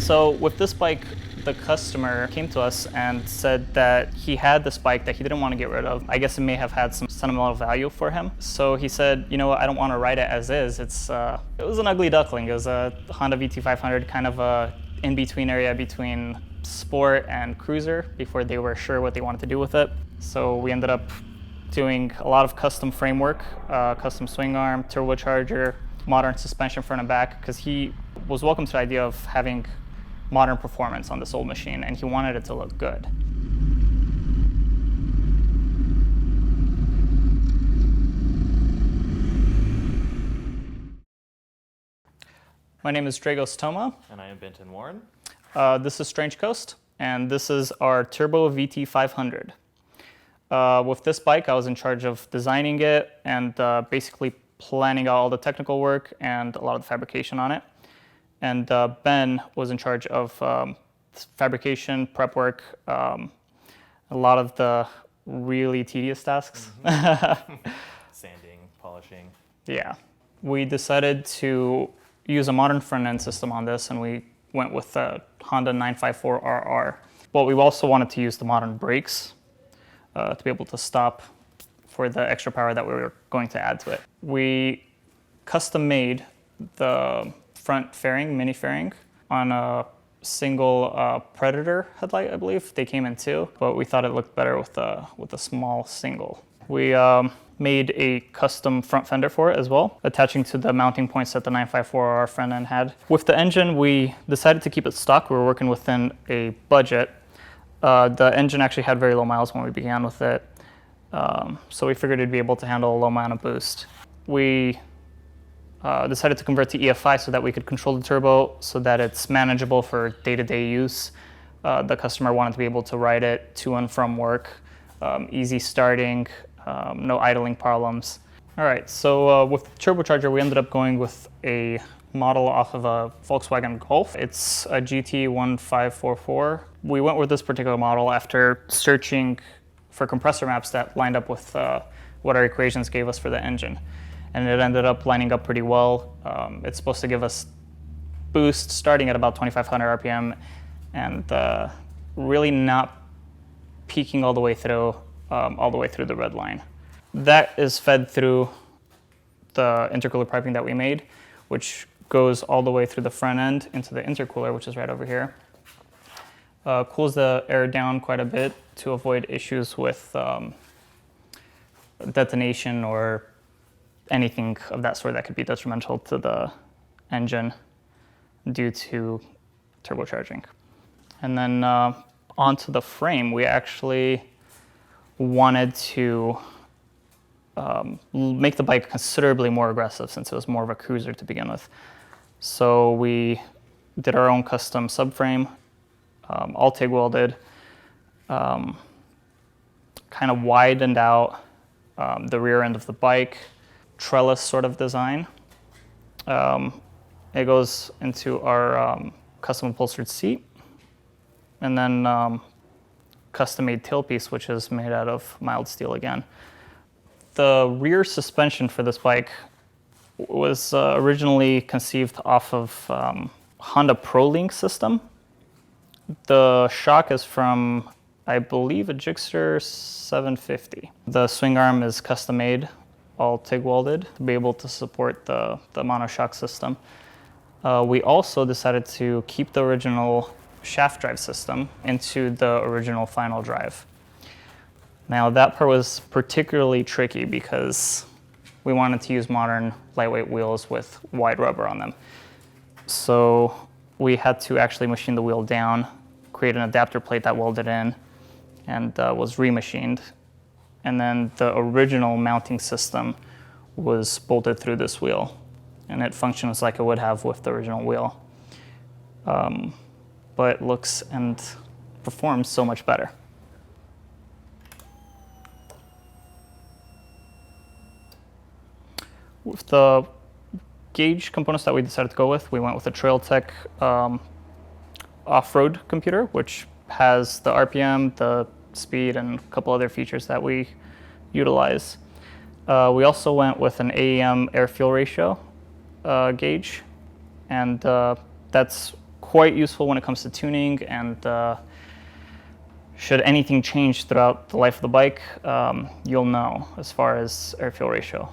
So with this bike, the customer came to us and said that he had this bike that he didn't want to get rid of. I guess it may have had some sentimental value for him. So he said, you know what, I don't want to ride it as is. It was an ugly duckling. It was a Honda VT500, kind of a in-between area between sport and cruiser before they were sure what they wanted to do with it. So we ended up doing a lot of custom framework, custom swing arm, turbocharger, modern suspension front and back, because he was welcome to the idea of having modern performance on this old machine, and he wanted it to look good. My name is Dragos Toma. And I am Benton Warren. This is Strange Coast, and this is our Turbo VT500. With this bike, I was in charge of designing it and basically planning out all the technical work and a lot of the fabrication on it. And Ben was in charge of fabrication, prep work, a lot of the really tedious tasks. Mm-hmm. Sanding, polishing. Yeah. We decided to use a modern front end system on this, and we went with the Honda 954RR. But we also wanted to use the modern brakes to be able to stop for the extra power that we were going to add to it. We custom made the front fairing, mini fairing, on a single Predator headlight, I believe. They came in two, but we thought it looked better with a small single. We made a custom front fender for it as well, attaching to the mounting points that the 954R front end had. With the engine, we decided to keep it stock. We were working within a budget. The engine actually had very low miles when we began with it, so we figured it'd be able to handle a low amount of boost. We decided to convert to EFI so that we could control the turbo so that it's manageable for day-to-day use. The customer wanted to be able to ride it to and from work, easy starting, no idling problems. All right, so with the turbocharger, we ended up going with a model off of a Volkswagen Golf. It's a GT1544. We went with this particular model after searching for compressor maps that lined up with what our equations gave us for the engine. And it ended up lining up pretty well. It's supposed to give us boost starting at about 2,500 RPM and really not peaking all the way through the red line. That is fed through the intercooler piping that we made, which goes all the way through the front end into the intercooler, which is right over here. Cools the air down quite a bit to avoid issues with detonation or anything of that sort that could be detrimental to the engine due to turbocharging. And then onto the frame, we actually wanted to make the bike considerably more aggressive since it was more of a cruiser to begin with. So we did our own custom subframe, all TIG welded, kind of widened out the rear end of the bike, trellis sort of design. It goes into our custom upholstered seat, and then custom made tailpiece, which is made out of mild steel again. The rear suspension for this bike was originally conceived off of Honda ProLink system. The shock is from, I believe, a Gixxer 750. The swing arm is custom made, all TIG welded, to be able to support the monoshock system. We also decided to keep the original shaft drive system into the original final drive. Now that part was particularly tricky because we wanted to use modern lightweight wheels with wide rubber on them. So we had to actually machine the wheel down, create an adapter plate that welded in and was remachined. And then the original mounting system was bolted through this wheel, and it functions like it would have with the original wheel. But it looks and performs so much better. With the gauge components that we decided to go with, we went with a TrailTech off-road computer, which has the RPM, the speed, and a couple other features that we utilize. We also went with an AEM air-fuel ratio gauge, and that's quite useful when it comes to tuning, and should anything change throughout the life of the bike, you'll know as far as air-fuel ratio.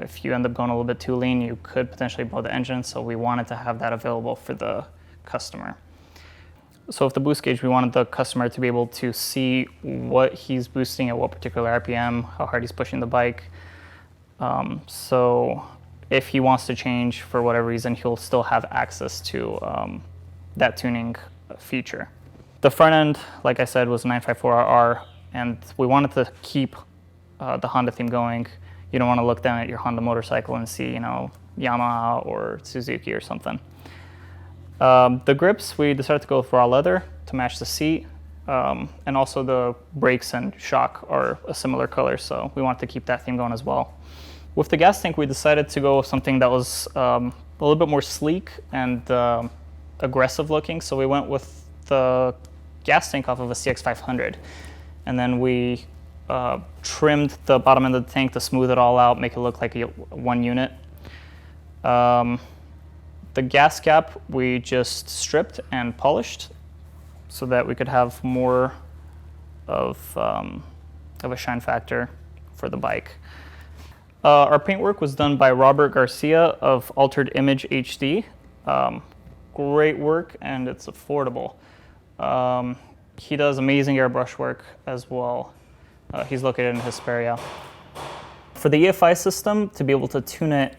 If you end up going a little bit too lean, you could potentially blow the engine, so we wanted to have that available for the customer. So with the boost gauge, we wanted the customer to be able to see what he's boosting at what particular RPM, how hard he's pushing the bike. So if he wants to change for whatever reason, he'll still have access to that tuning feature. The front end, like I said, was a 954RR, and we wanted to keep the Honda theme going. You don't want to look down at your Honda motorcycle and see, you know, Yamaha or Suzuki or something. The grips, we decided to go with raw leather to match the seat, and also the brakes and shock are a similar color, so we wanted to keep that theme going as well. With the gas tank, we decided to go with something that was a little bit more sleek and aggressive looking, so we went with the gas tank off of a CX500, and then we trimmed the bottom end of the tank to smooth it all out, make it look like one unit. The gas cap we just stripped and polished so that we could have more of a shine factor for the bike. Our paintwork was done by Robert Garcia of Altered Image HD. Great work, and it's affordable. He does amazing airbrush work as well. He's located in Hesperia. For the EFI system, to be able to tune it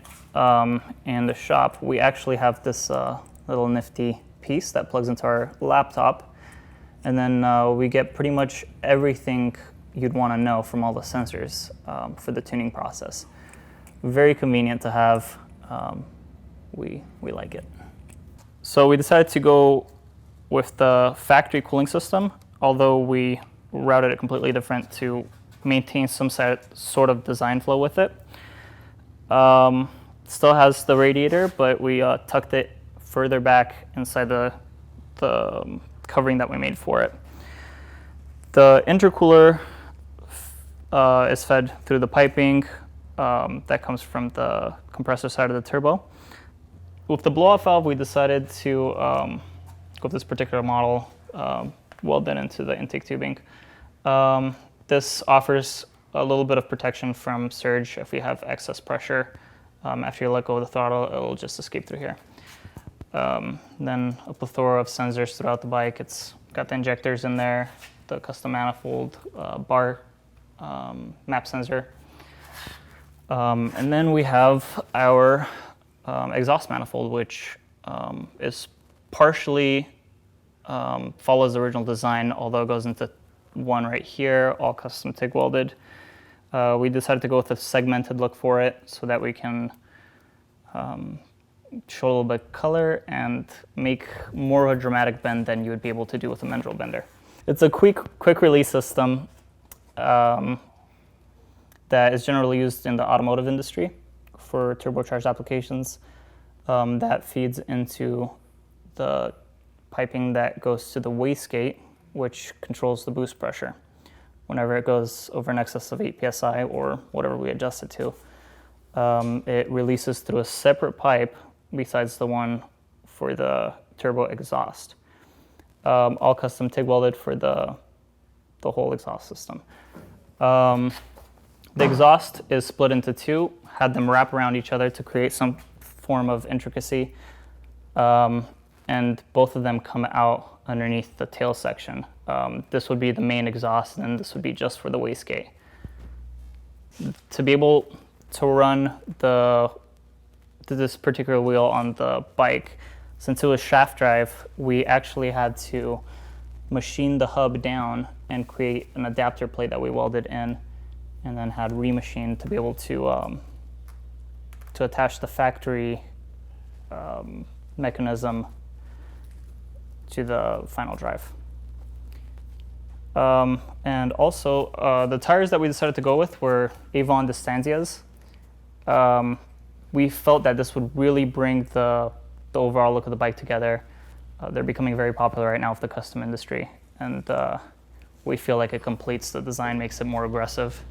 in the shop, we actually have this little nifty piece that plugs into our laptop, and then we get pretty much everything you'd want to know from all the sensors for the tuning process. Very convenient to have. We like it. So we decided to go with the factory cooling system, although we routed it completely different to maintain some sort of design flow with it. Still has the radiator, but we tucked it further back inside the covering that we made for it. The intercooler is fed through the piping that comes from the compressor side of the turbo. With the blow-off valve, we decided to go with this particular model welded into the intake tubing. This offers a little bit of protection from surge if we have excess pressure. After you let go of the throttle, it'll just escape through here. Then a plethora of sensors throughout the bike. It's got the injectors in there, the custom manifold, bar map sensor. And then we have our exhaust manifold, which is partially follows the original design, although it goes into one right here, all custom TIG welded. We decided to go with a segmented look for it so that we can show a little bit of color and make more of a dramatic bend than you would be able to do with a mandrel bender. It's a quick release system that is generally used in the automotive industry for turbocharged applications. That feeds into the piping that goes to the wastegate, which controls the boost pressure. Whenever it goes over an excess of 8 psi or whatever we adjust it to, it releases through a separate pipe besides the one for the turbo exhaust. All custom TIG welded for the whole exhaust system. The exhaust is split into two, had them wrap around each other to create some form of intricacy, and both of them come out underneath the tail section. This would be the main exhaust, and this would be just for the wastegate. To be able to run this particular wheel on the bike, since it was shaft drive, we actually had to machine the hub down and create an adapter plate that we welded in, and then had remachined to be able to attach the factory mechanism to the final drive. And also, the tires that we decided to go with were Avon Distanzias. We felt that this would really bring the overall look of the bike together. They're becoming very popular right now with the custom industry, and we feel like it completes the design, makes it more aggressive.